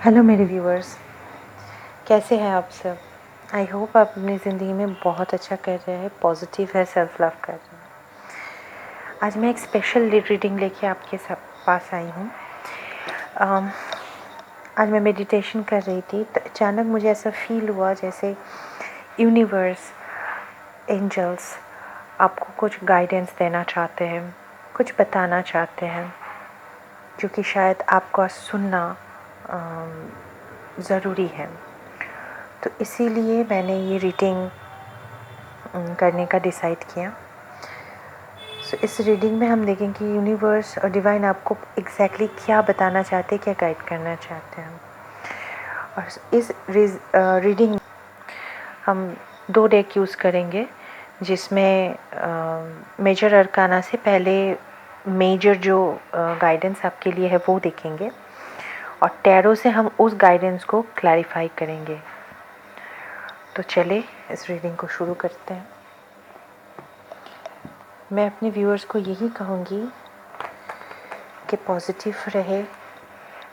Hello मेरे viewers, कैसे हैं आप सब। आई होप आप अपनी ज़िंदगी में बहुत अच्छा कर रहे हैं, पॉजिटिव है, सेल्फ लव कर रहे हैं। आज मैं एक स्पेशल रीडिंग लेके आपके सब पास आई हूँ। आज मैं मेडिटेशन कर रही थी तो अचानक मुझे ऐसा फील हुआ जैसे यूनिवर्स, एंजल्स आपको कुछ गाइडेंस देना चाहते हैं, कुछ बताना चाहते हैं, जो कि शायद आपको सुनना ज़रूरी है। तो इसीलिए मैंने ये रीडिंग करने का डिसाइड किया। सो इस रीडिंग में हम देखेंगे कि यूनिवर्स और डिवाइन आपको एग्जैक्टली क्या बताना चाहते हैं, क्या गाइड करना चाहते हैं। और इस रीडिंग हम 2 डेक यूज़ करेंगे, जिसमें मेजर अरकाना से पहले मेजर जो गाइडेंस आपके लिए है वो देखेंगे, और टैरो से हम उस गाइडेंस को क्लैरिफाई करेंगे। तो चले इस रीडिंग को शुरू करते हैं। मैं अपने व्यूअर्स को यही कहूँगी कि पॉजिटिव रहे,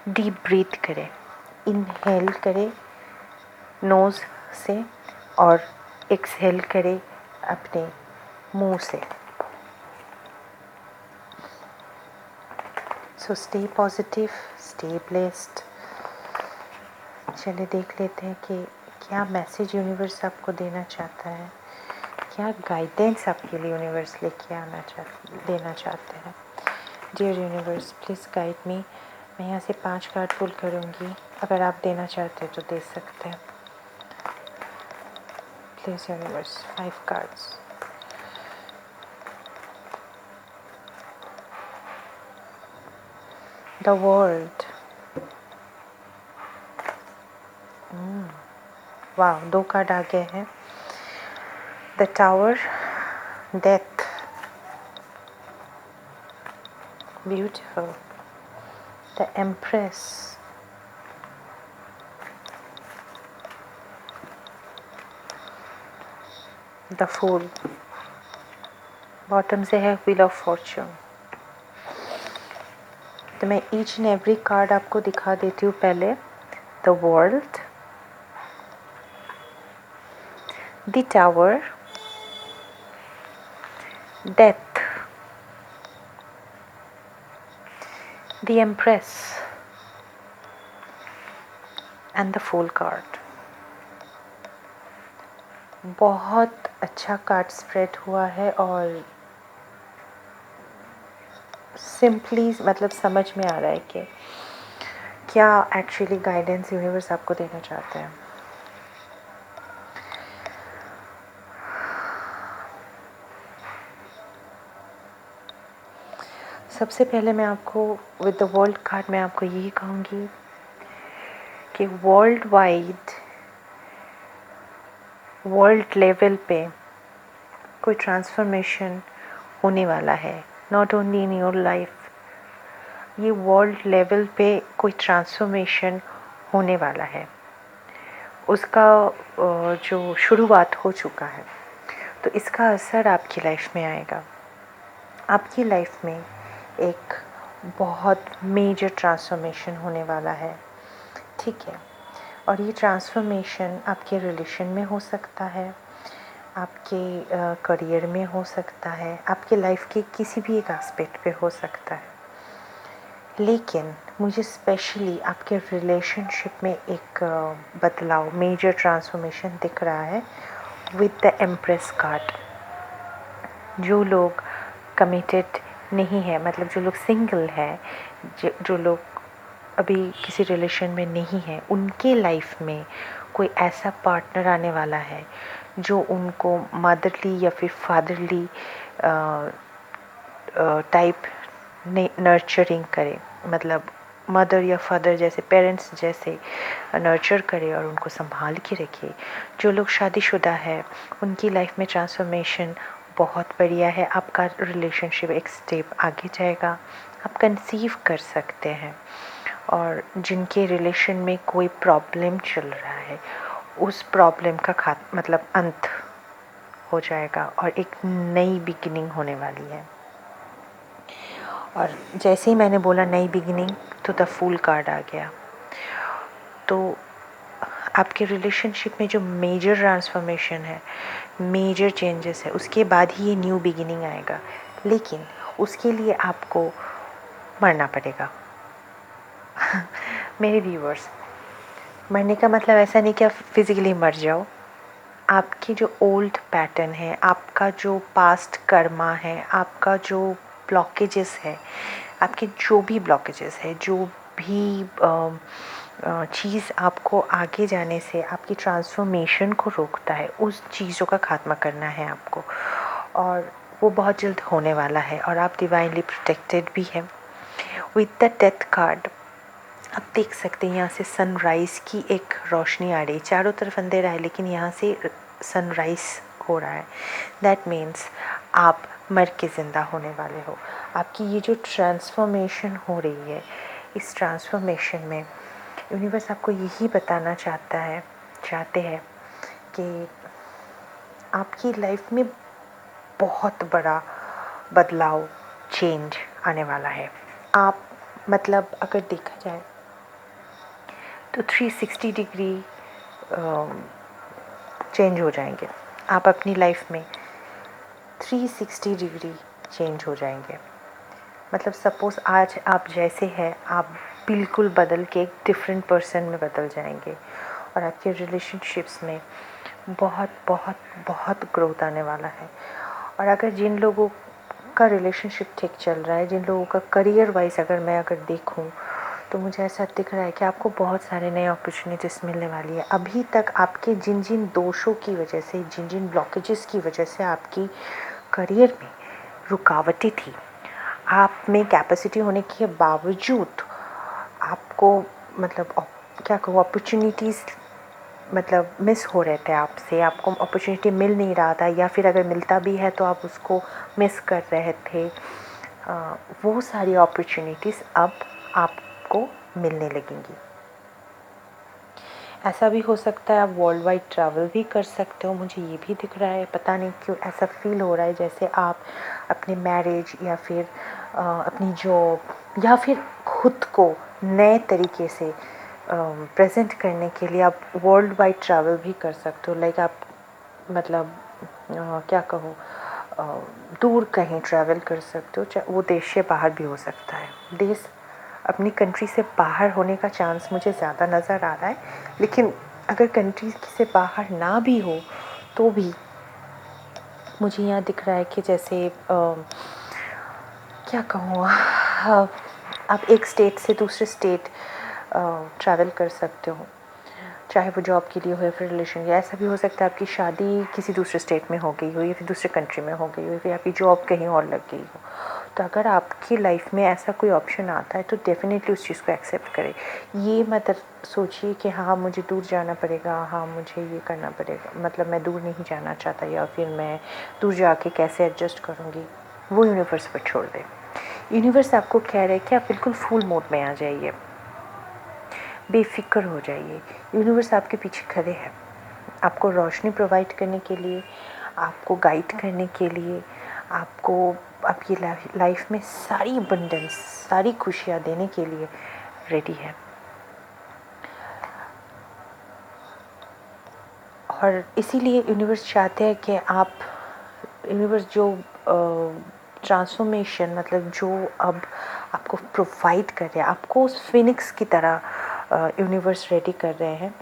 डीप ब्रीथ करें, इनहेल करें नोज़ से और एक्सहेल करें अपने मुंह से। So stay positive, stay blessed. चलिए देख लेते हैं कि क्या मैसेज यूनिवर्स आपको देना चाहता है, क्या गाइडेंस आपके लिए यूनिवर्स लेके देना चाहते हैं। Dear universe, please guide me. मैं यहाँ से 5 कार्ड पुल करूँगी, अगर आप देना चाहते हैं तो दे सकते हैं। Please universe, 5 cards. The world. वाह, 2 कार्ड आ गए हैं। The tower, death, beautiful, the empress, the fool, bottom से है व्हील ऑफ फॉर्च्यून। तो मैं ईच एंड एवरी कार्ड आपको दिखा देती हूँ। पहले the world, the tower, death, the empress and the fool card. बहुत अच्छा कार्ड स्प्रेड हुआ है और सिंपली मतलब समझ में आ रहा है कि क्या एक्चुअली गाइडेंस यूनिवर्स आपको देना चाहते हैं। सबसे पहले मैं आपको विद द वर्ल्ड कार्ड में आपको यही कहूँगी कि वर्ल्ड वाइड, वर्ल्ड लेवल पे कोई ट्रांसफॉर्मेशन होने वाला है। Not only in your life, ये वर्ल्ड लेवल पे कोई ट्रांसफॉर्मेशन होने वाला है। उसका जो शुरुआत हो चुका है, तो इसका असर आपकी लाइफ में आएगा। आपकी लाइफ में एक बहुत मेजर ट्रांसफॉर्मेशन होने वाला है, ठीक है। और ये ट्रांसफॉर्मेशन आपके रिलेशन में हो सकता है, आपके करियर में हो सकता है, आपके लाइफ के किसी भी एक एस्पेक्ट पे हो सकता है। लेकिन मुझे स्पेशली आपके रिलेशनशिप में एक बदलाव, मेजर ट्रांसफॉर्मेशन दिख रहा है विद द एम्प्रेस कार्ड। जो लोग कमिटेड नहीं है, मतलब जो लोग सिंगल है, जो लोग अभी किसी रिलेशन में नहीं है, उनके लाइफ में कोई ऐसा पार्टनर आने वाला है जो उनको मदरली या फिर फादरली टाइप नर्चरिंग करे, मतलब मदर या फादर जैसे, पेरेंट्स जैसे नर्चर करे और उनको संभाल के रखे। जो लोग शादीशुदा है उनकी लाइफ में ट्रांसफॉर्मेशन बहुत बढ़िया है। आपका रिलेशनशिप एक स्टेप आगे जाएगा, आप कंसीव कर सकते हैं। और जिनके रिलेशन में कोई प्रॉब्लम चल रहा है, उस प्रॉब्लम का मतलब अंत हो जाएगा और एक नई बिगिनिंग होने वाली है। और जैसे ही मैंने बोला नई बिगिनिंग, तो द फूल कार्ड आ गया। तो आपके रिलेशनशिप में जो मेजर ट्रांसफॉर्मेशन है, मेजर चेंजेस है, उसके बाद ही ये न्यू बिगिनिंग आएगा। लेकिन उसके लिए आपको मरना पड़ेगा। मेरे व्यूअर्स, मरने का मतलब ऐसा नहीं कि आप फिज़िकली मर जाओ। आपकी जो ओल्ड पैटर्न है, आपका जो पास्ट कर्मा है, आपका जो ब्लॉकेजेस है, आपके जो भी ब्लॉकेजेस है, जो भी चीज़ आपको आगे जाने से, आपकी ट्रांसफॉर्मेशन को रोकता है, उस चीज़ों का खात्मा करना है आपको। और वो बहुत जल्द होने वाला है और आप डिवाइनली प्रोटेक्टेड भी हैं। विद द डेथ कार्ड आप देख सकते हैं यहाँ से सनराइज़ की एक रोशनी आ रही है। चारों तरफ अंधेरा है लेकिन यहाँ से सनराइज़ हो रहा है। दैट मीन्स आप मर के ज़िंदा होने वाले हो। आपकी ये जो ट्रांसफॉर्मेशन हो रही है, इस ट्रांसफॉर्मेशन में यूनिवर्स आपको यही बताना चाहते हैं कि आपकी लाइफ में बहुत बड़ा बदलाव, चेंज आने वाला है। आप मतलब अगर देखा जाए तो 360 डिग्री चेंज हो जाएंगे। आप अपनी लाइफ में 360 डिग्री चेंज हो जाएंगे। मतलब सपोज़ आज आप जैसे हैं, आप बिल्कुल बदल के एक डिफरेंट पर्सन में बदल जाएंगे और आपके रिलेशनशिप्स में बहुत बहुत बहुत ग्रोथ आने वाला है। और अगर जिन लोगों का रिलेशनशिप ठीक चल रहा है, जिन लोगों का करियर वाइज अगर देखूं, तो मुझे ऐसा दिख रहा है कि आपको बहुत सारे नए अपॉर्चुनिटीज़ मिलने वाली है। अभी तक आपके जिन जिन दोषों की वजह से, जिन जिन ब्लॉकेजेस की वजह से आपकी करियर में रुकावटें थी, आप में कैपेसिटी होने के बावजूद आपको मतलब क्या कहूँ, अपॉर्चुनिटीज़ मतलब मिस हो रहे थे आपसे, आपको अपॉर्चुनिटी मिल नहीं रहा था, या फिर अगर मिलता भी है तो आप उसको मिस कर रहे थे। वो सारी अपॉर्चुनिटीज़ अब आपको मिलने लगेंगी। ऐसा भी हो सकता है आप वर्ल्ड वाइड ट्रैवल भी कर सकते हो। मुझे ये भी दिख रहा है, पता नहीं क्यों ऐसा फील हो रहा है जैसे आप अपने मैरिज या फिर अपनी जॉब या फिर खुद को नए तरीके से प्रेजेंट करने के लिए आप वर्ल्ड वाइड ट्रैवल भी कर सकते हो। लाइक आप मतलब क्या कहूँ, दूर कहीं ट्रैवल कर सकते हो, वो देश से बाहर भी हो सकता है। देश अपनी कंट्री से बाहर होने का चांस मुझे ज़्यादा नज़र आ रहा है, लेकिन अगर कंट्री से बाहर ना भी हो तो भी मुझे यहाँ दिख रहा है कि जैसे क्या कहूँ, आप एक स्टेट से दूसरे स्टेट ट्रैवल कर सकते हो, चाहे वो जॉब के लिए हो या फिर रिलेशन। या ऐसा भी हो सकता है आपकी शादी किसी दूसरे स्टेट में हो गई हो या फिर दूसरे कंट्री में हो गई हो, या फिर आपकी जॉब कहीं और लग गई हो। तो अगर आपकी लाइफ में ऐसा कोई ऑप्शन आता है तो डेफ़िनेटली उस चीज़ को एक्सेप्ट करें। ये मत सोचिए कि हाँ मुझे दूर जाना पड़ेगा, हाँ मुझे ये करना पड़ेगा, मतलब मैं दूर नहीं जाना चाहता या फिर मैं दूर जाके कैसे एडजस्ट करूँगी, वो यूनिवर्स पर छोड़ दें। यूनिवर्स आपको कह रहे हैं कि आप बिल्कुल फुल मोड में आ जाइए, बेफिक्र हो जाइए। यूनिवर्स आपके पीछे खड़े हैं, आपको रोशनी प्रोवाइड करने के लिए, आपको गाइड करने के लिए, आपको आपकी लाइफ में सारी अबंडेंस, सारी खुशियाँ देने के लिए रेडी है। और इसीलिए यूनिवर्स चाहते हैं कि आप, यूनिवर्स जो ट्रांसफॉर्मेशन मतलब जो अब आपको प्रोवाइड कर रहे हैं, आपको उस फिनिक्स की तरह यूनिवर्स रेडी कर रहे हैं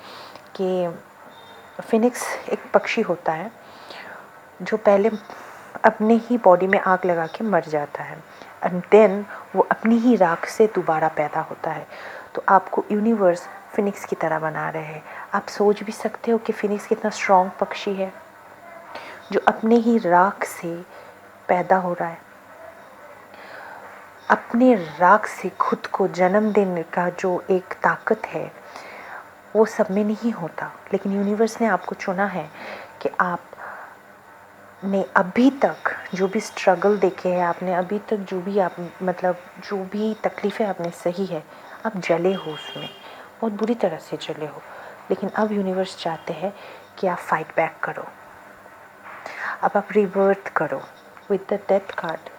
कि फिनिक्स एक पक्षी होता है जो पहले अपने ही बॉडी में आग लगा के मर जाता है एंड देन वो अपनी ही राख से दोबारा पैदा होता है। तो आपको यूनिवर्स फिनिक्स की तरह बना रहे हैं। आप सोच भी सकते हो कि फिनिक्स कितना स्ट्रॉन्ग पक्षी है जो अपने ही राख से पैदा हो रहा है। अपने राख से खुद को जन्म देने का जो एक ताकत है वो सब में नहीं होता, लेकिन यूनिवर्स ने आपको चुना है कि आपने अभी तक जो भी स्ट्रगल देखे हैं, आपने अभी तक जो भी आप मतलब जो भी तकलीफ़ें आपने सही है, आप जले हो उसमें, बहुत बुरी तरह से जले हो। लेकिन अब यूनिवर्स चाहते हैं कि आप फाइट बैक करो, अब आप रिवर्थ करो। विद द डेथ कार्ड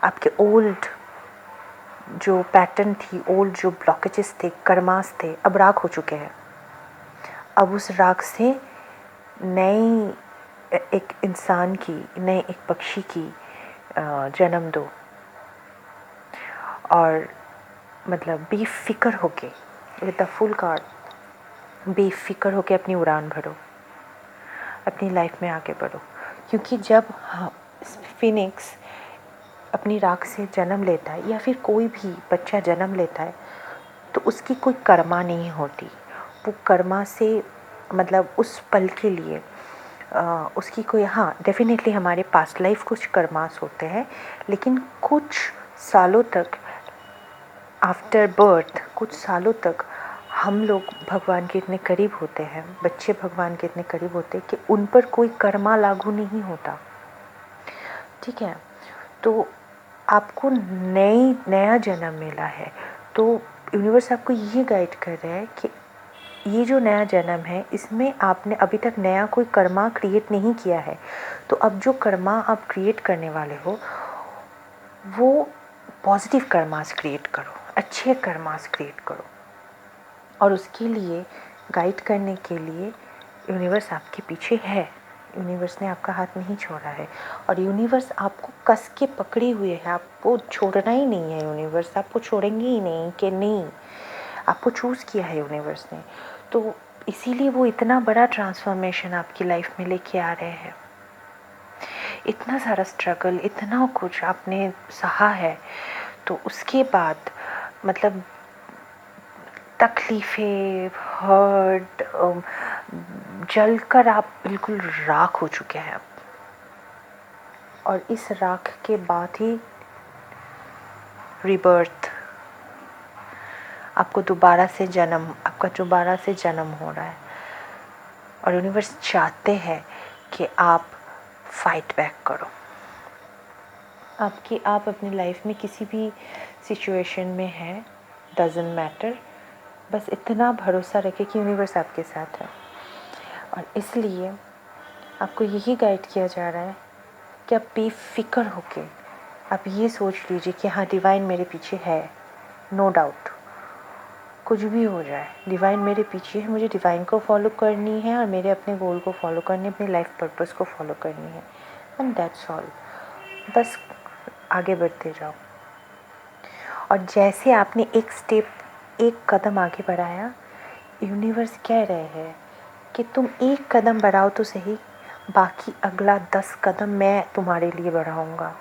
आपके ओल्ड जो पैटर्न थी, ओल्ड जो ब्लॉकेजेस थे, कर्मास थे, अब राख हो चुके हैं। अब उस राख से नई एक इंसान की, नए एक पक्षी की जन्म दो, और मतलब बेफिक्र होके, विद द फुल कार्ड, बेफिक्र होके अपनी उड़ान भरो, अपनी लाइफ में आगे बढ़ो। क्योंकि जब फिनिक्स अपनी राख से जन्म लेता है, या फिर कोई भी बच्चा जन्म लेता है, तो उसकी कोई कर्मा नहीं होती। वो कर्मा से मतलब उस पल के लिए उसकी कोई, हाँ डेफिनेटली हमारे पास्ट लाइफ कुछ कर्मास होते हैं, लेकिन कुछ सालों तक आफ्टर बर्थ, कुछ सालों तक हम लोग भगवान के इतने करीब होते हैं, बच्चे भगवान के इतने करीब होते हैं कि उन पर कोई कर्मा लागू नहीं होता। ठीक है, तो आपको नया जन्म मिला है, तो यूनिवर्स आपको ये गाइड कर रहा है कि ये जो नया जन्म है, इसमें आपने अभी तक नया कोई कर्मा क्रिएट नहीं किया है। तो अब जो कर्मा आप क्रिएट करने वाले हो, वो पॉजिटिव कर्मास क्रिएट करो, अच्छे कर्मास क्रिएट करो। और उसके लिए गाइड करने के लिए यूनिवर्स आपके पीछे है। यूनिवर्स ने आपका हाथ नहीं छोड़ा है, और यूनिवर्स आपको कस के पकड़े हुए है, आपको छोड़ना ही नहीं है। यूनिवर्स आपको छोड़ेंगे ही नहीं कि नहीं, आपको चूज़ किया है यूनिवर्स ने। तो इसीलिए वो इतना बड़ा ट्रांसफॉर्मेशन आपकी लाइफ में लेके आ रहे हैं। इतना सारा स्ट्रगल, इतना कुछ आपने सहा है, तो उसके बाद मतलब तकलीफ़ें, हर्ट, जलकर आप बिल्कुल राख हो चुके हैं अब। और इस राख के बाद ही रीबर्थ, आपको दोबारा से जन्म, आपका दोबारा से जन्म हो रहा है। और यूनिवर्स चाहते हैं कि आप फाइट बैक करो। आप अपनी लाइफ में किसी भी सिचुएशन में हैं, डजंट मैटर, बस इतना भरोसा रखें कि यूनिवर्स आपके साथ है। और इसलिए आपको यही गाइड किया जा रहा है कि आप बेफिक्र होके आप ये सोच लीजिए कि हाँ, डिवाइन मेरे पीछे है, नो डाउट। कुछ भी हो जाए, डिवाइन मेरे पीछे है, मुझे डिवाइन को फॉलो करनी है और मेरे अपने गोल को फॉलो करनी है, अपनी लाइफ पर्पस को फॉलो करनी है, एंड दैट्स ऑल। बस आगे बढ़ते जाओ। और जैसे आपने एक स्टेप, एक कदम आगे बढ़ाया, यूनिवर्स कह रहे हैं कि तुम एक कदम बढ़ाओ तो सही, बाकी अगला 10 कदम मैं तुम्हारे लिए बढ़ाऊँगा।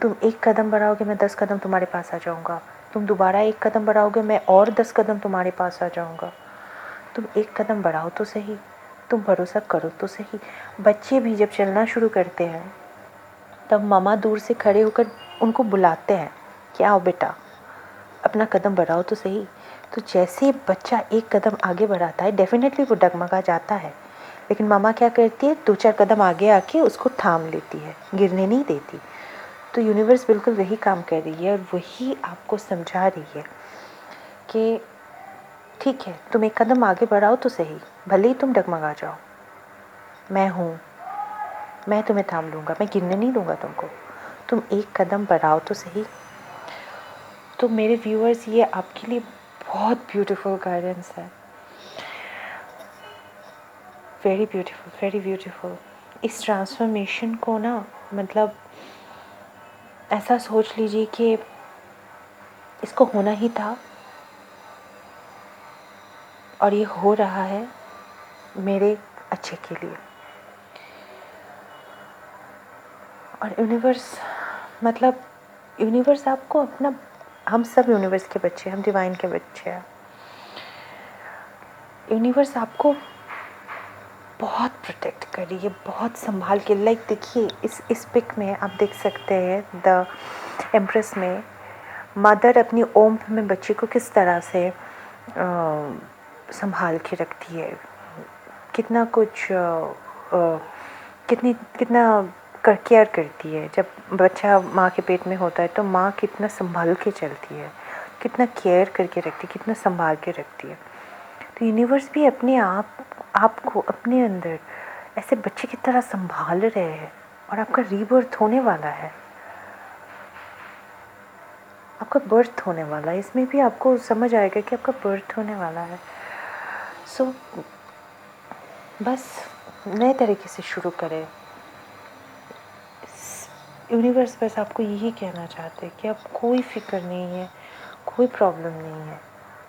तुम एक कदम बढ़ाओगे, मैं 10 कदम तुम्हारे पास आ जाऊँगा। तुम दोबारा एक कदम बढ़ाओगे, मैं और 10 कदम तुम्हारे पास आ जाऊँगा। तुम एक कदम बढ़ाओ तो सही, तुम भरोसा करो तो सही। बच्चे भी जब चलना शुरू करते हैं, तब मामा दूर से खड़े होकर उनको बुलाते हैं कि आओ बेटा, अपना कदम बढ़ाओ तो सही। तो जैसे बच्चा एक कदम आगे बढ़ाता है, डेफिनेटली वो डगमगा जाता है, लेकिन मामा क्या करती है, 2-4 कदम आगे आके उसको थाम लेती है, गिरने नहीं देती। तो यूनिवर्स बिल्कुल वही काम कर रही है, और वही आपको समझा रही है कि ठीक है, तुम एक कदम आगे बढ़ाओ तो सही, भले ही तुम डगमगा जाओ, मैं हूँ, मैं तुम्हें थाम लूँगा, मैं गिरने नहीं दूँगा तुमको। तुम एक कदम बढ़ाओ तो सही। तो मेरे व्यूअर्स, ये आपके लिए बहुत ब्यूटीफुल गाइडेंस है, वेरी ब्यूटीफुल, वेरी ब्यूटीफुल। इस ट्रांसफॉर्मेशन को ना, मतलब ऐसा सोच लीजिए कि इसको होना ही था, और ये हो रहा है मेरे अच्छे के लिए। और यूनिवर्स, मतलब यूनिवर्स आपको अपना, हम सब यूनिवर्स के बच्चे, हम डिवाइन के बच्चे हैं। यूनिवर्स आपको बहुत प्रोटेक्ट कर रही है, बहुत संभाल के। लाइक देखिए, इस पिक में आप देख सकते हैं, द एम्प्रेस में मदर अपनी ओम में बच्चे को किस तरह से संभाल के रखती है, कितना कुछ कितना केयर करती है। जब बच्चा माँ के पेट में होता है, तो माँ कितना संभाल के चलती है, कितना केयर करके रखती है, कितना संभाल के रखती है। तो यूनिवर्स भी अपने आपको अपने अंदर ऐसे बच्चे की तरह संभाल रहे हैं। और आपका रीबर्थ होने वाला है, आपका बर्थ होने वाला है। इसमें भी आपको समझ आएगा कि आपका बर्थ होने वाला है। सो बस नए तरीके से शुरू करें। यूनिवर्स बस आपको यही कहना चाहते हैं कि अब कोई फ़िक्र नहीं है, कोई प्रॉब्लम नहीं है।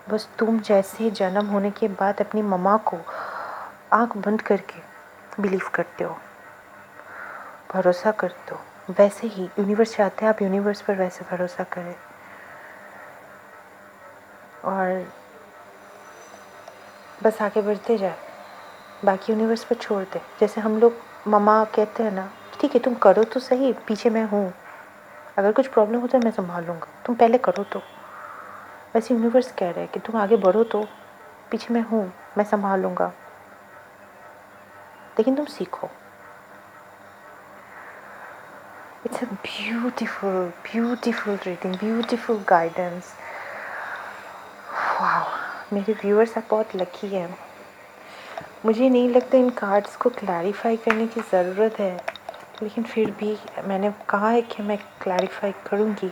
बस तुम जैसे जन्म होने के बाद अपनी मम्मा को आँख बंद करके बिलीव करते हो, भरोसा करते हो, वैसे ही यूनिवर्स चाहते हैं आप यूनिवर्स पर वैसे भरोसा करें और बस आगे बढ़ते जाए, बाकी यूनिवर्स पर छोड़ दे। जैसे हम लोग मम्मा कहते हैं ना, ठीक है तुम करो तो सही, पीछे मैं हूँ, अगर कुछ प्रॉब्लम हो तो मैं संभाल लूँगा, तुम पहले करो तो। वैसे यूनिवर्स कह रहा है कि तुम आगे बढ़ो तो, पीछे मैं हूँ, मैं संभाल लूँगा, लेकिन तुम सीखो। It's a beautiful beautiful reading, beautiful guidance. वाह, मेरे व्यूअर्स आप बहुत लकी हैं। मुझे नहीं लगता इन कार्ड्स को क्लैरिफाई करने की ज़रूरत है, लेकिन फिर भी मैंने कहा है कि मैं क्लैरिफाई करूँगी।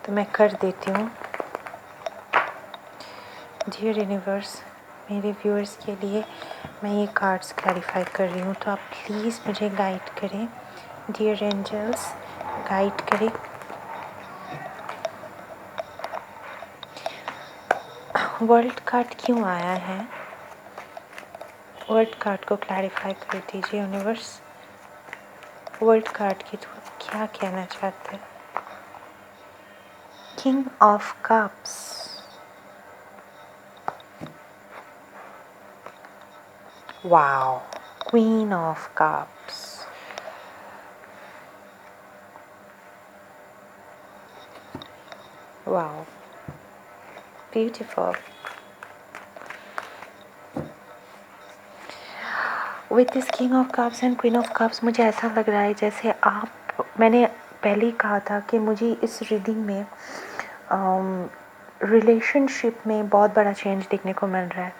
तो मैं कर देती हूँ। डियर यूनिवर्स, मेरे व्यूअर्स के लिए मैं ये कार्ड्स क्लैरिफाई कर रही हूँ, तो आप प्लीज़ मुझे गाइड करें। डियर एंजल्स, गाइड करें। वर्ल्ड कार्ड क्यों आया है? वर्ल्ड कार्ड को क्लैरिफाई कर दीजिए यूनिवर्स। वर्ल्ड कार्ड की तो क्या कहना चाहते हैं? King of cups, wow, queen of cups, wow, beautiful. With this king of cups and queen of cups मुझे ऐसा लग रहा है जैसे मैंने पहले ही कहा था कि मुझे इस रीडिंग में रिलेशनशिप में बहुत बड़ा चेंज देखने को मिल रहा है।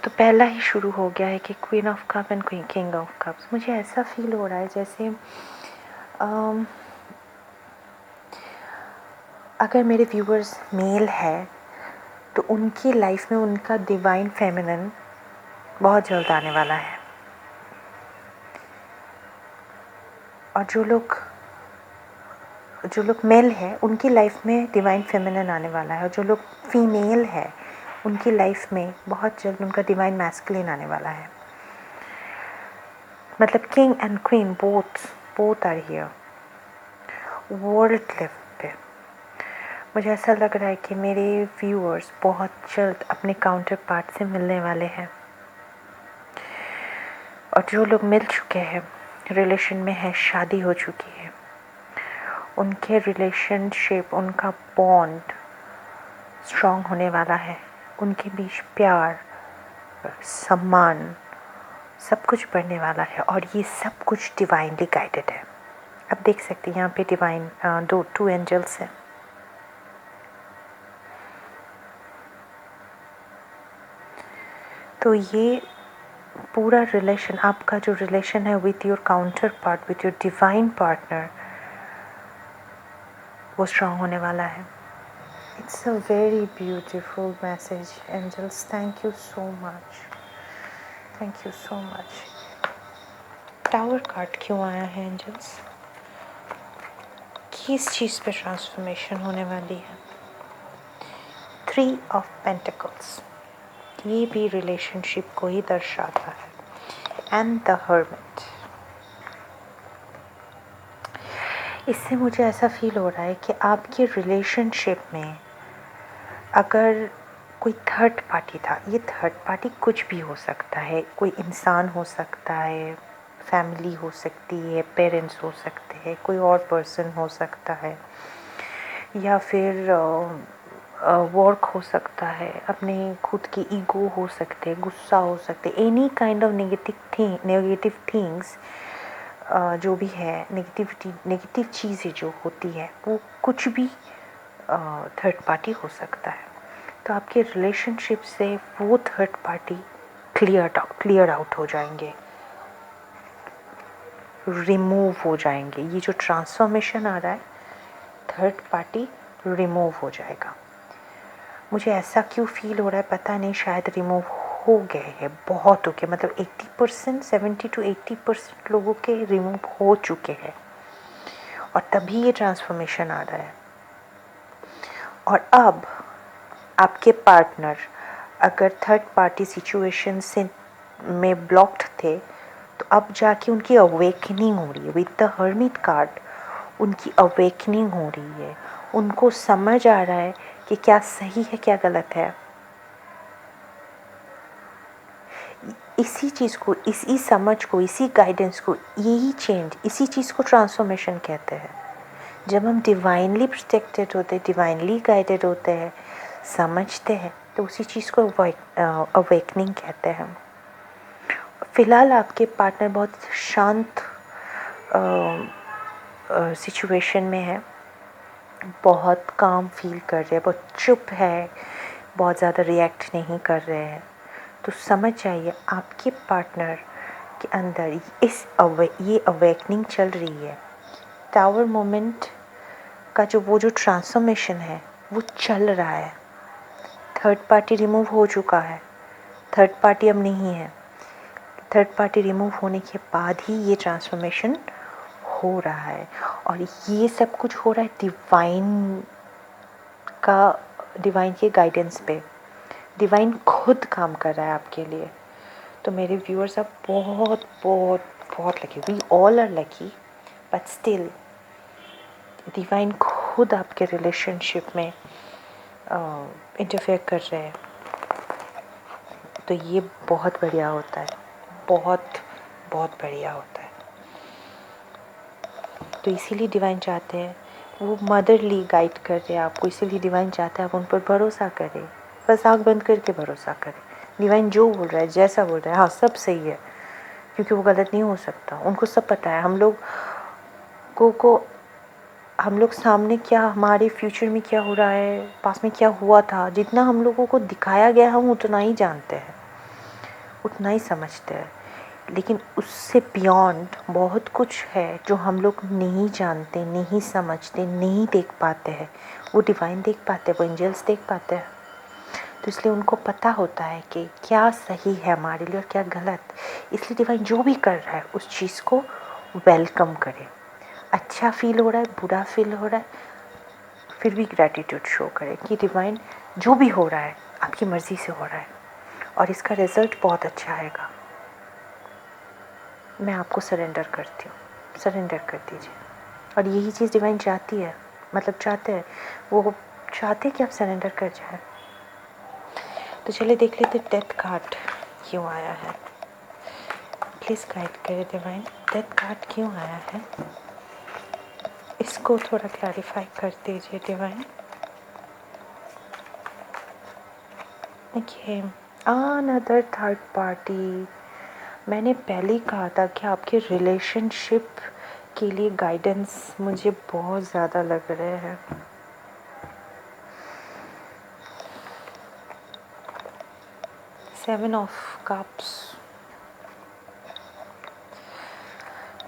तो पहला ही शुरू हो गया है कि queen of cup and king of cups. मुझे ऐसा फील हो रहा है जैसे अगर मेरे व्यूअर्स मेल है तो उनकी लाइफ में उनका डिवाइन फेमिनिन बहुत जल्द आने वाला है, और जो लोग मेल है उनकी लाइफ में डिवाइन फेमिनिन आने वाला है, और जो लोग फीमेल है उनकी लाइफ में बहुत जल्द उनका डिवाइन मैस्कुलिन आने वाला है। मतलब king and queen both are here world level पे। मुझे ऐसा लग रहा है कि मेरे व्यूअर्स बहुत जल्द अपने काउंटर पार्ट से मिलने वाले हैं, और जो लोग मिल चुके हैं, रिलेशन में है, शादी हो चुकी है, उनके रिलेशनशिप, उनका बॉन्ड स्ट्रॉन्ग होने वाला है। उनके बीच प्यार, सम्मान, सब कुछ बढ़ने वाला है, और ये सब कुछ डिवाइनली गाइडेड है। अब देख सकते हैं यहाँ पे डिवाइन टू एंजल्स हैं। तो ये पूरा रिलेशन, आपका जो रिलेशन है with your counterpart, with your divine partner, वो स्ट्रॉन्ग होने वाला है। It's a very beautiful message angels, thank you so much, thank you so much. Tower card क्यों आया है एंजल्स? किस चीज़ पे ट्रांसफॉर्मेशन होने वाली है? 3 ऑफ पेंटिकल्स, ये भी रिलेशनशिप को ही दर्शाता है, एंड द हर्मिट। इससे मुझे ऐसा फील हो रहा है कि आपकी रिलेशनशिप में अगर कोई थर्ड पार्टी था, ये थर्ड पार्टी कुछ भी हो सकता है, कोई इंसान हो सकता है, फैमिली हो सकती है, पेरेंट्स हो सकते हैं, कोई और पर्सन हो सकता है, या फिर वर्क हो सकता है, अपने खुद की ईगो हो सकते हैं, गुस्सा हो सकते, any kind of negative things जो भी है, नेगेटिव चीज़ें जो होती है, वो कुछ भी थर्ड पार्टी हो सकता है। तो आपके रिलेशनशिप से वो थर्ड पार्टी क्लियर आउट हो जाएंगे, रिमूव हो जाएंगे। ये जो ट्रांसफॉर्मेशन आ रहा है, थर्ड पार्टी रिमूव हो जाएगा। मुझे ऐसा क्यों फील हो रहा है पता नहीं, शायद रिमूव हो गए हैं, बहुत हो गए, मतलब 80%, 70 to 80% लोगों के रिमूव हो चुके हैं और तभी ये ट्रांसफॉर्मेशन आ रहा है। और अब आपके पार्टनर अगर थर्ड पार्टी सिचुएशन से में ब्लॉक्ड थे, तो अब जाके उनकी अवेकनिंग हो रही है। विद द हर्मिट कार्ड उनकी अवेकनिंग हो रही है, उनको समझ आ रहा है कि क्या सही है क्या गलत है। इसी चीज़ को, इसी समझ को, इसी गाइडेंस को, यही चेंज, इसी चीज़ को ट्रांसफॉर्मेशन कहते हैं। जब हम डिवाइनली प्रोटेक्टेड होते हैं, डिवाइनली गाइडेड होते हैं, समझते हैं, तो उसी चीज़ को अवेकनिंग कहते हैं। फ़िलहाल आपके पार्टनर बहुत शांत सिचुएशन में है, बहुत काम फील कर रहे हैं, बहुत चुप है, बहुत ज़्यादा रिएक्ट नहीं कर रहे हैं। तो समझ जाइए आपके पार्टनर के अंदर ये अवेकनिंग चल रही है। टावर मोमेंट का जो ट्रांसफॉर्मेशन है वो चल रहा है। थर्ड पार्टी रिमूव हो चुका है, थर्ड पार्टी अब नहीं है। थर्ड पार्टी रिमूव होने के बाद ही ये ट्रांसफॉर्मेशन हो रहा है और ये सब कुछ हो रहा है डिवाइन के गाइडेंस पे। डिवाइन खुद काम कर रहा है आपके लिए। तो मेरे व्यूअर्स आप बहुत बहुत बहुत lucky, we all are lucky, but still divine खुद आपके रिलेशनशिप में इंटरफेयर कर रहे हैं। तो ये बहुत बढ़िया होता है, बहुत बहुत बढ़िया होता है। तो इसीलिए डिवाइन चाहते हैं, वो मदरली गाइड कर रहे हैं आपको, इसीलिए डिवाइन चाहता है आप उन पर भरोसा करें। बस आँख बंद करके भरोसा करें। डिवाइन जो बोल रहा है, जैसा बोल रहा है, हाँ सब सही है, क्योंकि वो गलत नहीं हो सकता। उनको सब पता है हम लोग हम लोग सामने क्या, हमारे फ्यूचर में क्या हो रहा है, पास में क्या हुआ था, जितना हम लोगों को दिखाया गया हम उतना ही जानते हैं, उतना ही समझते हैं। लेकिन उससे बियॉन्ड बहुत कुछ है जो हम लोग नहीं जानते, नहीं समझते, नहीं देख पाते हैं। वो डिवाइन देख पाते हैं, वो एंजल्स देख पाते हैं। तो इसलिए उनको पता होता है कि क्या सही है हमारे लिए और क्या गलत। इसलिए डिवाइन जो भी कर रहा है उस चीज़ को वेलकम करें। अच्छा फील हो रहा है, बुरा फील हो रहा है, फिर भी ग्रैटिट्यूड शो करें कि डिवाइन जो भी हो रहा है आपकी मर्ज़ी से हो रहा है और इसका रिज़ल्ट बहुत अच्छा आएगा। मैं आपको सरेंडर करती हूँ, सरेंडर कर दीजिए। और यही चीज़ डिवाइन चाहती है, मतलब चाहते हैं, वो चाहते हैं कि आप सरेंडर कर जाएं। तो चलिए देख लेते डेथ कार्ड क्यों आया है। प्लीज़ गाइड करें डिवाइन, डेथ कार्ड क्यों आया है, इसको थोड़ा क्लैरिफाई कर दीजिए डिवाइन। देखिए, अनदर थर्ड पार्टी, मैंने पहले ही कहा था कि आपके रिलेशनशिप के लिए गाइडेंस मुझे बहुत ज़्यादा लग रहे हैं। Seven of cups,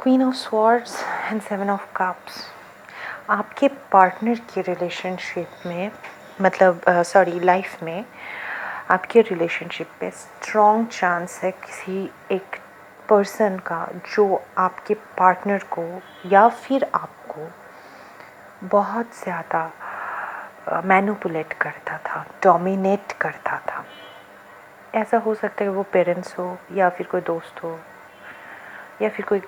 queen of swords and seven of cups. आपके पार्टनर के रिलेशनशिप में, मतलब लाइफ में, आपके रिलेशनशिप पे स्ट्रॉन्ग चांस है किसी एक पर्सन का जो आपके पार्टनर को या फिर आपको बहुत ज़्यादा मैनिपुलेट करता था, डोमिनेट करता था। ऐसा हो सकता है कि वो पेरेंट्स हो या फिर कोई दोस्त हो या फिर कोई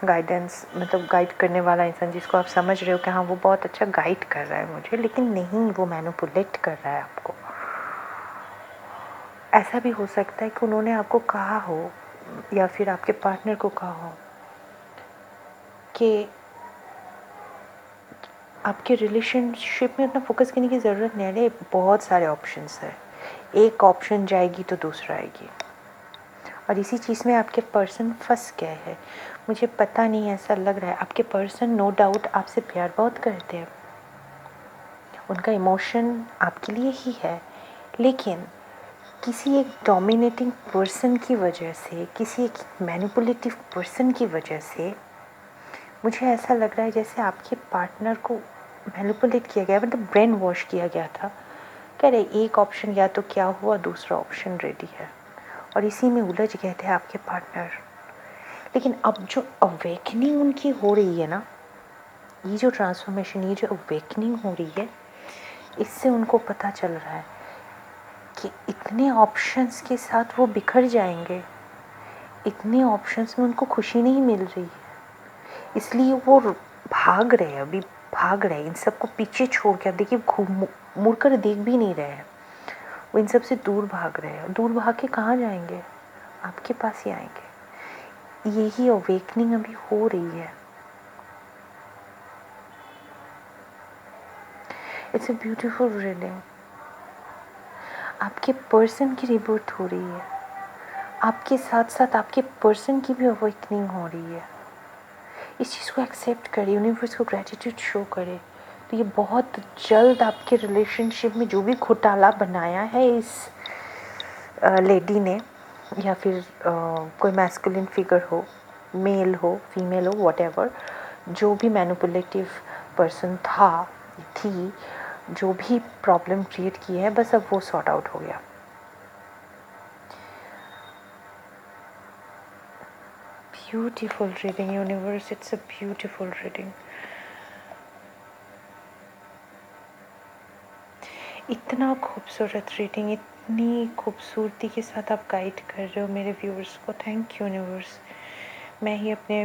गाइडेंस, मतलब गाइड करने वाला इंसान जिसको आप समझ रहे हो कि हाँ वो बहुत अच्छा गाइड कर रहा है मुझे, लेकिन नहीं, वो मैनिपुलेट कर रहा है आपको। ऐसा भी हो सकता है कि उन्होंने आपको कहा हो या फिर आपके पार्टनर को कहा हो कि आपके रिलेशनशिप में उतना फोकस करने की ज़रूरत नहीं है, बहुत सारे ऑप्शंस है, एक ऑप्शन जाएगी तो दूसरा आएगी। और इसी चीज़ में आपके पर्सन फंस गए हैं। मुझे पता नहीं, ऐसा लग रहा है आपके पर्सन नो डाउट आपसे प्यार बहुत करते हैं, उनका इमोशन आपके लिए ही है, लेकिन किसी एक डोमिनेटिंग पर्सन की वजह से, किसी एक मैनिपुलेटिव पर्सन की वजह से मुझे ऐसा लग रहा है जैसे आपके पार्टनर को मैनिपुलेट किया गया, मतलब ब्रेन वॉश किया गया था। कह रहे एक ऑप्शन या तो क्या हुआ, दूसरा ऑप्शन रेडी है, और इसी में उलझ गए थे आपके पार्टनर। लेकिन अब जो अवेकनिंग उनकी हो रही है ना, ये जो ट्रांसफॉर्मेशन, ये जो अवेकनिंग हो रही है, इससे उनको पता चल रहा है कि इतने ऑप्शंस के साथ वो बिखर जाएंगे, इतने ऑप्शंस में उनको खुशी नहीं मिल रही है, इसलिए वो भाग रहे हैं, अभी भाग रहे हैं इन सबको पीछे छोड़ के। देखिए घूम मुड़ कर देख भी नहीं रहे हैं, वो इन सब से दूर भाग रहे हैं। दूर भाग के कहाँ जाएंगे, आपके पास ही आएंगे। यही अवेकनिंग अभी हो रही है। It's a beautiful reading. आपके पर्सन की रिबर्थ हो रही है, आपके साथ साथ आपके पर्सन की भी अवेकनिंग हो रही है। इस चीज़ को एक्सेप्ट करें, यूनिवर्स को ग्रेटिट्यूड शो करें, तो ये बहुत जल्द आपके रिलेशनशिप में जो भी घोटाला बनाया है इस लेडी ने, या फिर कोई मैस्कुलिन फिगर हो, मेल हो, फीमेल हो, व्हाटएवर, जो भी मैनिपुलेटिव पर्सन था, थी, जो भी प्रॉब्लम क्रिएट की है, बस अब वो सॉर्ट आउट हो गया। Beautiful reading universe, it's a beautiful reading. इतना खूबसूरत रीडिंग, इतनी खूबसूरती के साथ आप गाइड कर रहे हो मेरे व्यूअर्स को। Thank you universe. मैं ही अपने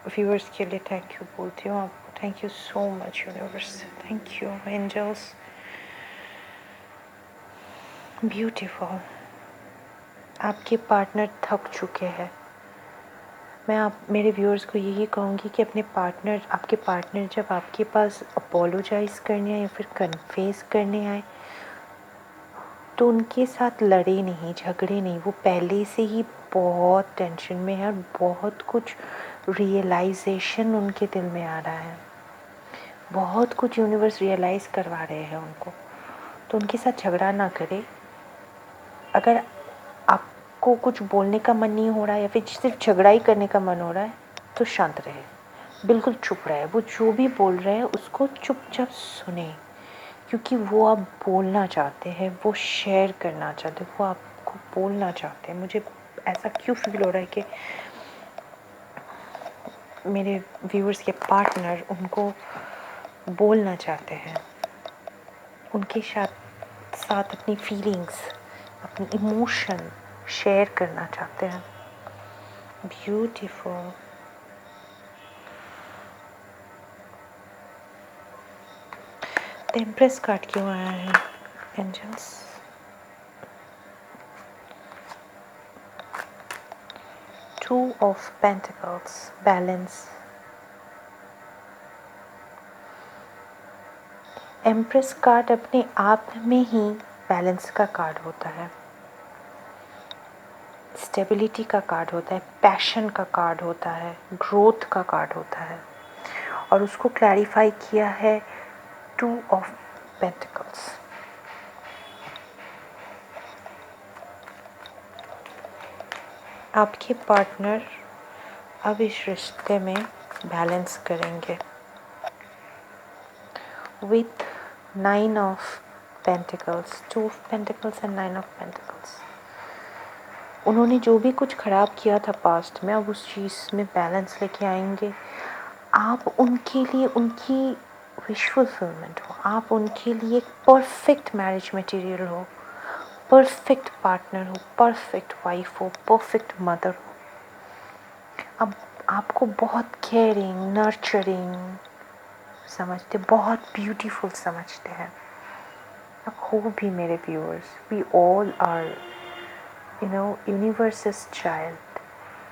व्यूअर्स के लिए थैंक यू बोलती हूँ आपको। Thank you so much universe, thank you angels. Beautiful. आपके पार्टनर थक चुके हैं। मैं आप मेरे व्यूअर्स को यही कहूँगी कि आपके पार्टनर जब आपके पास अपोलोजाइज़ करने आए या फिर कन्फेस करने आए, तो उनके साथ लड़े नहीं, झगड़े नहीं। वो पहले से ही बहुत टेंशन में है और बहुत कुछ रियलाइजेशन उनके दिल में आ रहा है, बहुत कुछ यूनिवर्स रियलाइज़ करवा रहे हैं उनको। तो उनके साथ झगड़ा ना करें। अगर आपको कुछ बोलने का मन नहीं हो रहा है या फिर सिर्फ झगड़ा ही करने का मन हो रहा है, तो शांत रहे, बिल्कुल चुप रहे। वो जो भी बोल रहे हैं उसको चुपचाप सुने, क्योंकि वो आप बोलना चाहते हैं, वो शेयर करना चाहते हैं, वो आपको बोलना चाहते हैं। मुझे ऐसा क्यों फील हो रहा है कि मेरे व्यूअर्स के पार्टनर उनको बोलना चाहते हैं, उनके साथ अपनी फीलिंग्स, अपनी इमोशन शेयर करना चाहते हैं। ब्यूटीफुल। टेम्परेस कार्ड क्यों आया है angels? Two of pentacles, balance. Empress card अपने आप में ही बैलेंस का कार्ड होता है, स्टेबिलिटी का कार्ड होता है, पैशन का कार्ड होता है, ग्रोथ का कार्ड होता है, और उसको क्लैरिफाई किया है टू ऑफ पेंटिकल्स। आपके पार्टनर अब इस रिश्ते में बैलेंस करेंगे with 9 of pentacles, 2 of pentacles and 9 of pentacles. उन्होंने जो भी कुछ ख़राब किया था पास्ट में, अब उस चीज़ में बैलेंस लेके आएंगे। आप उनके लिए उनकी विश फुलफिलमेंट हो, आप उनके लिए एक परफेक्ट मैरिज मटेरियल हो, परफेक्ट पार्टनर हो, परफेक्ट वाइफ हो, परफेक्ट मदर हो। अब आपको बहुत केयरिंग, नर्चरिंग समझते, बहुत ब्यूटीफुल समझते हैं। अब हो भी मेरे viewers, we all are universe's child.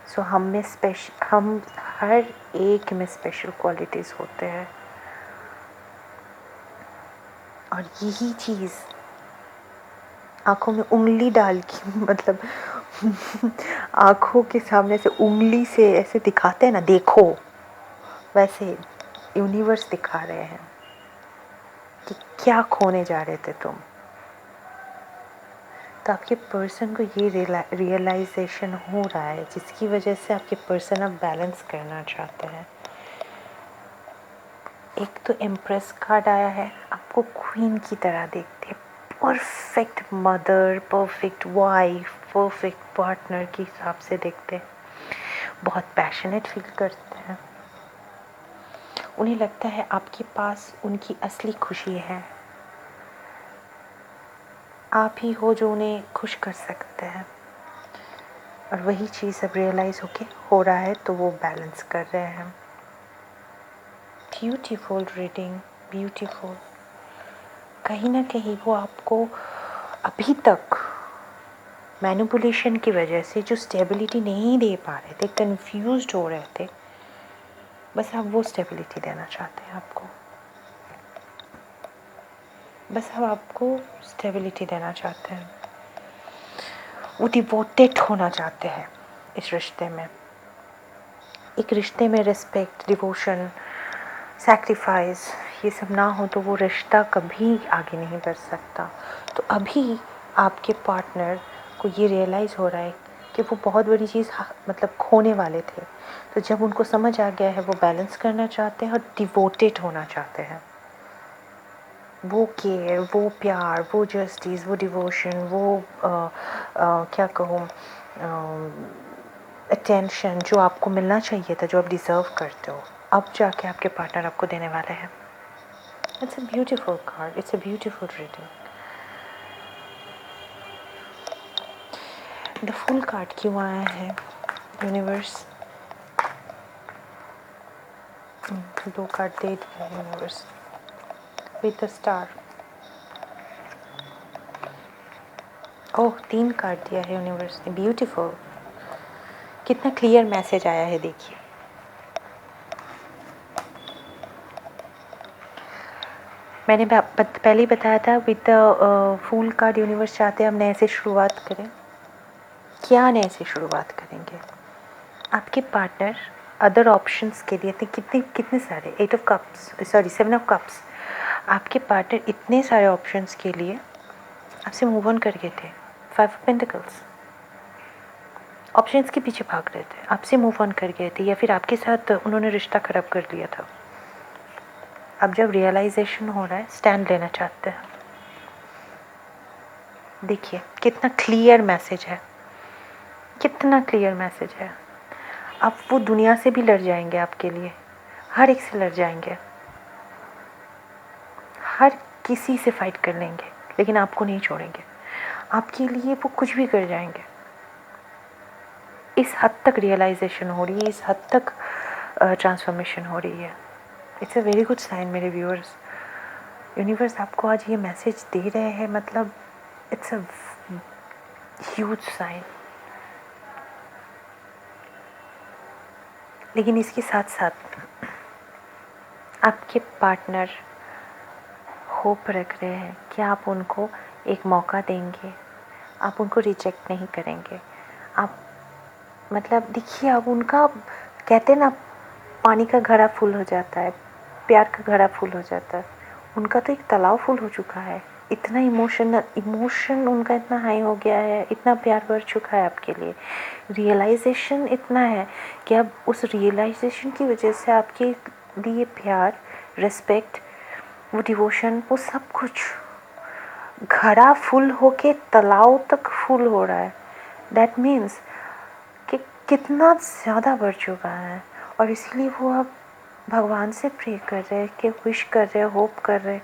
So हम हर एक में स्पेशल क्वालिटीज़ होते हैं, और यही चीज़ आँखों में उंगली डाल के मतलब आँखों के सामने से उंगली से ऐसे दिखाते हैं ना, देखो, वैसे यूनिवर्स दिखा रहे हैं कि क्या खोने जा रहे थे तुम। तो आपके पर्सन को ये रियलाइजेशन हो रहा है, जिसकी वजह से आपके पर्सन अब बैलेंस करना चाहते हैं। एक तो एम्प्रेस कार्ड आया है, आपको क्वीन की तरह देखते हैं, perfect mother, perfect wife, perfect partner के हिसाब से देखते हैं, बहुत पैशनेट फील करते हैं, उन्हें लगता है आपके पास उनकी असली खुशी है, आप ही हो जो उन्हें खुश कर सकते हैं। और वही चीज़ अब रियलाइज़ हो रहा है तो वो बैलेंस कर रहे हैं। Beautiful reading, beautiful. कहीं ना कहीं वो आपको अभी तक मैनिपुलेशन की वजह से जो स्टेबिलिटी नहीं दे पा रहे थे, कंफ्यूज्ड हो रहे थे, बस आप वो स्टेबिलिटी देना चाहते हैं आपको, बस अब आपको स्टेबिलिटी देना चाहते हैं। वो डिवोटेड होना चाहते हैं इस रिश्ते में। एक रिश्ते में रिस्पेक्ट, डिवोशन, सैक्रिफाइस ये सब ना हो तो वो रिश्ता कभी आगे नहीं बढ़ सकता। तो अभी आपके पार्टनर को ये रियलाइज़ हो रहा है कि वो बहुत बड़ी चीज़ मतलब खोने वाले थे, तो जब उनको समझ आ गया है वो बैलेंस करना चाहते हैं और डिवोटेड होना चाहते हैं। वो केयर, वो प्यार, वो जस्टिस, वो डिवोशन, वो क्या कहूँ, अटेंशन जो आपको मिलना चाहिए था, जो आप डिज़र्व करते हो, अब जाके आपके पार्टनर आपको देने वाले हैं। It's a beautiful card, it's a beautiful reading. The full card क्यों आया है? यूनिवर्स 2 कार्ड दे दिया universe with the star. Oh 3 card दिया है यूनिवर्स ने, ब्यूटीफुल। कितना क्लियर मैसेज आया है देखिए। मैंने पहले ही बताया था with the fool card universe चाहते हैं हम नए से शुरुआत करें। क्या नए से शुरुआत करेंगे? आपके पार्टनर अदर ऑप्शंस के लिए थे कितने कितने सारे 8 of cups, sorry 7 of cups. आपके पार्टनर इतने सारे ऑप्शंस के लिए आपसे मूव ऑन कर गए थे। 5 ऑफ पेंटिकल्स, ऑप्शंस के पीछे भाग रहे थे, आपसे मूव ऑन कर गए थे, या फिर आपके साथ उन्होंने रिश्ता ख़राब कर लिया था। अब जब रियलाइजेशन हो रहा है, स्टैंड लेना चाहते हैं। देखिए कितना क्लियर मैसेज है, कितना क्लियर मैसेज है। अब वो दुनिया से भी लड़ जाएंगे आपके लिए, हर एक से लड़ जाएंगे, हर किसी से फाइट कर लेंगे, लेकिन आपको नहीं छोड़ेंगे। आपके लिए वो कुछ भी कर जाएंगे। इस हद तक रियलाइजेशन हो रही है, इस हद तक ट्रांसफॉर्मेशन हो रही है। It's a very good sign मेरे व्यूअर्स। यूनिवर्स आपको आज ये मैसेज दे रहे हैं, मतलब इट्स अ ह्यूज साइन। लेकिन इसके साथ साथ आपके पार्टनर होप रख रहे हैं कि आप उनको एक मौका देंगे, आप उनको रिजेक्ट नहीं करेंगे। आप मतलब देखिए, अब उनका कहते हैं ना, पानी का घड़ा फुल हो जाता है, प्यार का घड़ा फुल हो जाता है, उनका तो एक तालाब फुल हो चुका है। इतना इमोशन उनका इतना हाई हो गया है, इतना प्यार बढ़ चुका है आपके लिए, रियलाइजेशन इतना है कि अब उस रियलाइजेशन की वजह से आपके लिए प्यार, रिस्पेक्ट, वो डिवोशन, वो सब कुछ घड़ा फुल होके तालाब तक फुल हो रहा है। दैट मीन्स कि कितना ज़्यादा बढ़ चुका है। और इसलिए वो अब भगवान से प्रे कर रहे हैं, कि विश कर रहे हैं, होप कर रहे हैं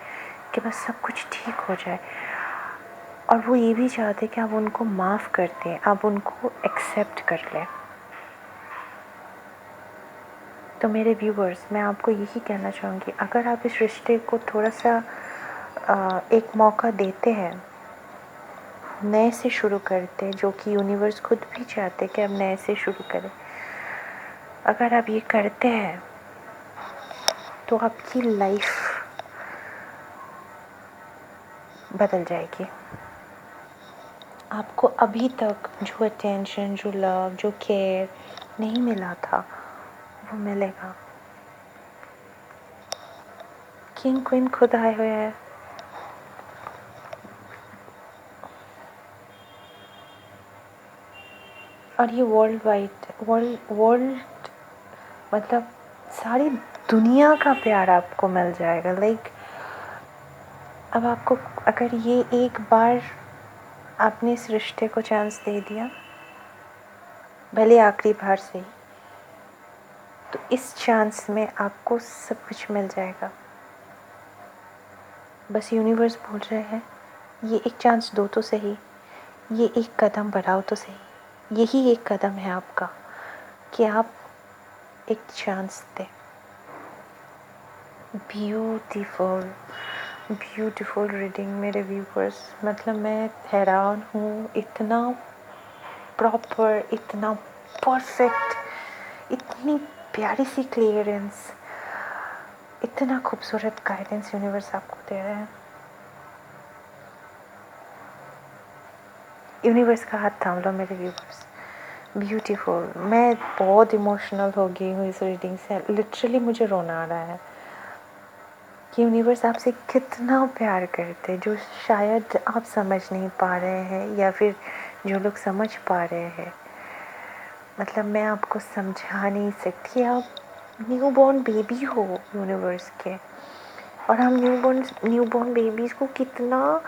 कि बस सब कुछ ठीक हो जाए। और वो ये भी चाहते हैं कि आप उनको माफ़ कर दें, आप उनको एक्सेप्ट कर लें। तो मेरे व्यूवर्स, मैं आपको यही कहना चाहूँगी, अगर आप इस रिश्ते को थोड़ा सा एक मौका देते हैं, नए से शुरू करते हैं, जो कि यूनिवर्स खुद भी चाहते हैं कि आप नए से शुरू करें, अगर आप ये करते हैं तो आपकी लाइफ बदल जाएगी। आपको अभी तक जो अटेंशन, जो लव, जो केयर नहीं मिला था, वो मिलेगा। किंग क्वीन खुद आए हुए हैं। और ये वर्ल्ड वाइड, वर्ल्ड मतलब सारी दुनिया का प्यार आपको मिल जाएगा। लाइक अब आपको अगर ये एक बार आपने इस रिश्ते को चांस दे दिया, भले आखिरी बार से ही, तो इस चांस में आपको सब कुछ मिल जाएगा। बस यूनिवर्स बोल रहे हैं ये एक चांस दो तो सही, ये एक कदम बढ़ाओ तो सही। यही एक कदम है आपका कि आप एक चांस दें। ब्यूटीफुल ब्यूटीफुल रीडिंग मेरे व्यूवर्स। मतलब मैं हैरान हूँ, इतना प्रॉपर, इतना परफेक्ट, इतनी प्यारी सी क्लियरेंस, इतना खूबसूरत गाइडेंस यूनिवर्स आपको दे रहे हैं। यूनिवर्स का हाथ थाम लो मेरे व्यूवर्स। ब्यूटीफुल। मैं बहुत इमोशनल हो गई हूँ इस रीडिंग से। लिटरली मुझे रोना आ रहा है कि यूनिवर्स आपसे कितना प्यार करते हैं, जो शायद आप समझ नहीं पा रहे हैं, या फिर जो लोग समझ पा रहे हैं। मतलब मैं आपको समझा नहीं सकती। आप न्यू बॉर्न बेबी हो यूनिवर्स के, और हम न्यू बॉर्न बेबीज़ को कितना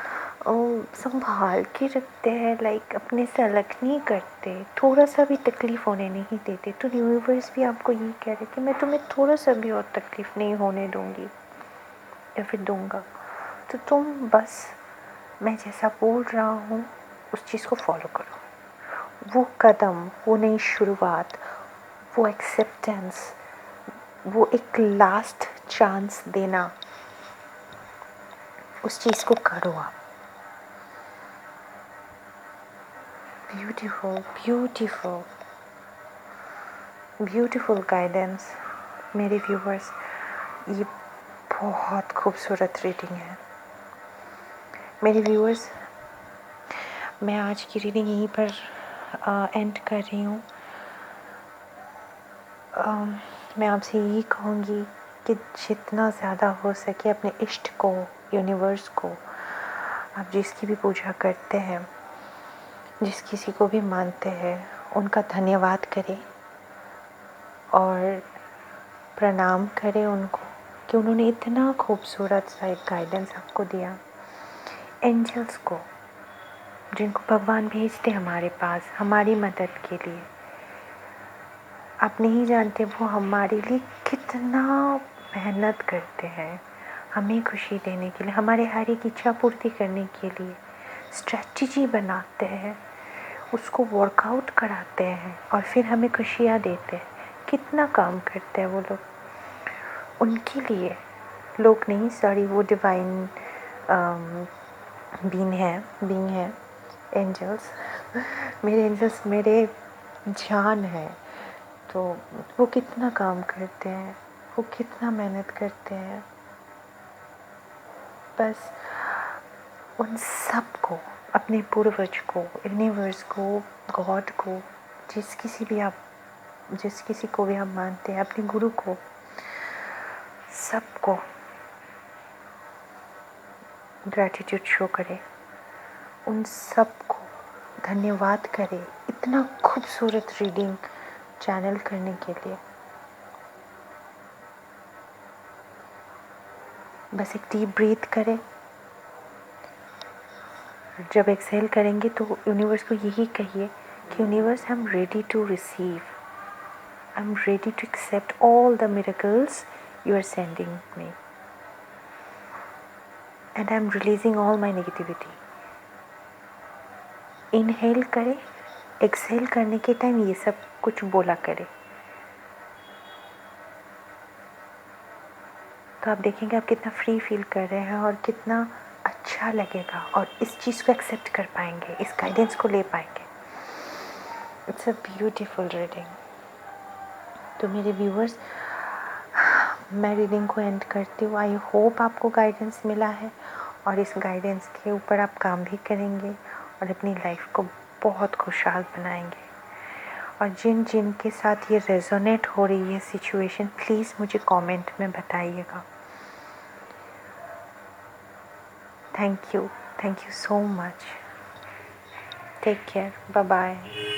संभाल के रखते हैं। लाइक अपने से अलग नहीं करते, थोड़ा सा भी तकलीफ़ होने नहीं देते। तो यूनिवर्स भी आपको यही कह रहे कि मैं तुम्हें थोड़ा सा भी और तकलीफ़ नहीं होने दूंगी या फिर दूंगा। तो तुम बस मैं जैसा बोल रहा हूँ उस चीज़ को फॉलो करो। वो कदम, वो नई शुरुआत, वो एक्सेप्टेंस, वो एक लास्ट चांस देना, उस चीज़ को करो आप। ब्यूटीफुल ब्यूटीफुल ब्यूटीफुल गाइडेंस मेरे व्यूवर्स। ये बहुत खूबसूरत रीडिंग है मेरे व्यूवर्स। मैं आज की रीडिंग यहीं पर एंड कर रही हूँ। मैं आपसे यही कहूँगी कि जितना ज़्यादा हो सके अपने इष्ट को, यूनिवर्स को, आप जिसकी भी पूजा करते हैं, जिस किसी को भी मानते हैं, उनका धन्यवाद करें और प्रणाम करें उनको कि उन्होंने इतना खूबसूरत सा एक गाइडेंस आपको दिया। एंजल्स को, जिनको भगवान भेजते हमारे पास हमारी मदद के लिए, आप नहीं जानते वो हमारे लिए कितना मेहनत करते हैं, हमें खुशी देने के लिए, हमारे हर एक इच्छा पूर्ति करने के लिए स्ट्रेटजी बनाते हैं, उसको वर्कआउट कराते हैं और फिर हमें खुशियाँ देते हैं। कितना काम करते हैं वो लोग उनके लिए। लोग नहीं, सॉरी, वो डिवाइन बीइंग है एंजल्स। मेरे एंजल्स मेरे जान है। तो वो कितना काम करते हैं, वो कितना मेहनत करते हैं। बस उन सब को, अपने पूर्वज को, यूनिवर्स को, गॉड को, जिस किसी को भी आप मानते हैं, अपने गुरु को, सबको ग्रैटिट्यूड शो करें, उन सब को धन्यवाद करें इतना खूबसूरत रीडिंग चैनल करने के लिए। बस एक डीप ब्रीथ करें। जब एक्सहेल करेंगे तो यूनिवर्स को यही कहिए कि universe, I am ready to receive, I am ready to accept all the miracles you are sending me, and I am releasing all my negativity. Inhale करें, एक्सहेल करने के टाइम ये सब कुछ बोला करें, तो आप देखेंगे आप कितना फ्री फील कर रहे हैं और कितना अच्छा लगेगा, और इस चीज़ को एक्सेप्ट कर पाएंगे, इस गाइडेंस को ले पाएंगे। It's a beautiful reading. तो मेरे व्यूअर्स, मैं रीडिंग को एंड करती हूँ। आई होप आपको गाइडेंस मिला है और इस गाइडेंस के ऊपर आप काम भी करेंगे और अपनी लाइफ को बहुत खुशहाल बनाएंगे। और जिन जिन के साथ ये रेजोनेट हो रही है सिचुएशन, प्लीज़ मुझे कमेंट में बताइएगा। Thank you so much. Take care, bye bye.